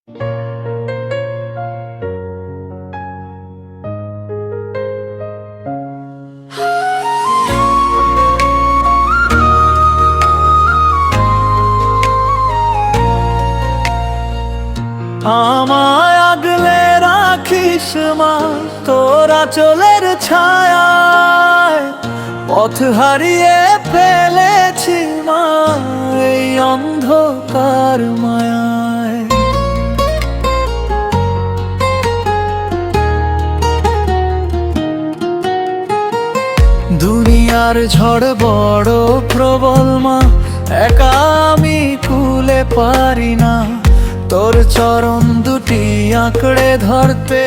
আমায় আগলে রাখিস মা তোর আঁচলের ছায়ায়, পথ হারিয়ে ফেলেছি মা এই অন্ধকার মায়ায়। দুনিয়ার ঝড় বড় প্রবল মা, একা আমি কুলে পারি না, তোর চরণ দুটি আঁকড়ে ধরতে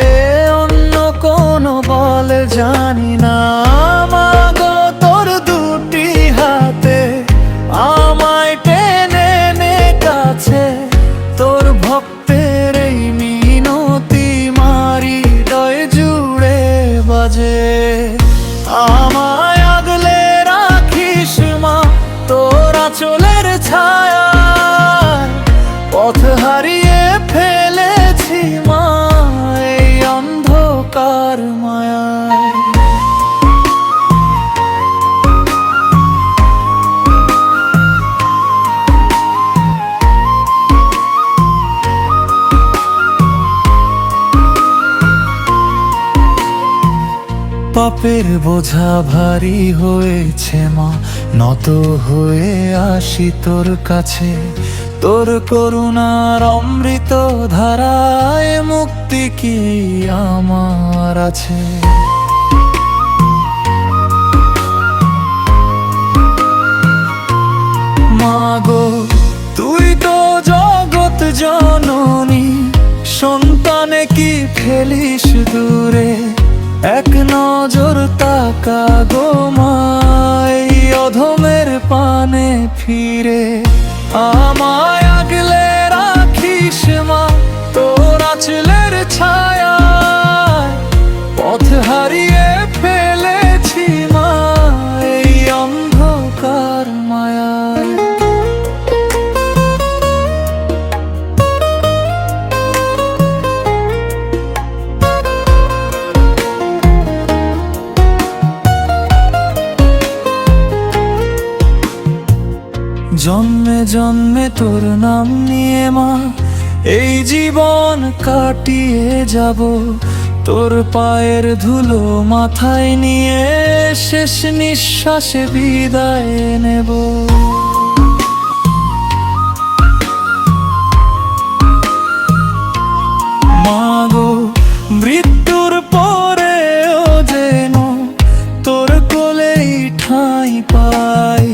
অন্য কোনো বল জানি না। মা গো তোর দুটি হাতে আমায় টেনে নে কাছে, তোর ভক্তের এই মিনতি মারি হৃদয় জুড়ে বাজে। আমায় আগলে রাখিস মা তোর আঁচলের ছায়ায়, পথ হারিয়ে ফেলেছি মা এই অন্ধকার মায়ায়। পাপের বোঝা ভারী হয়েছে মা, নত হয়ে আসি তোর কাছে, তোর করুণার অমৃত ধারায় মুক্তি কি আমার আছে। মা গো তুই তো জগৎ জননী, সন্তানে কি ফেলিস দূরে, এক নজর তাকা গো মা এই অধমের পানে ফিরে। আমায় আগলে রাখিস মা তোর আঁচলের ছায়ায়, পথ হারিয়ে ফেলেছি মা এই অন্ধকার মায়ায়। জন্মে জন্মে তোর নাম নিয়ে মা এই জীবন কাটিয়ে যাব, তোর পায়ের ধুলো মাথায় নিয়ে শেষ নিঃশ্বাসে বিদায় নেব। মা গো মৃত্যুর পরেও যেন তোর কোলেই ঠাঁই পাই,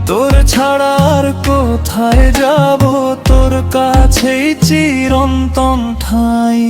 তোর ছাড়ার কোথায় যাব, তোর কাছেই চিরন্তন ঠাঁই।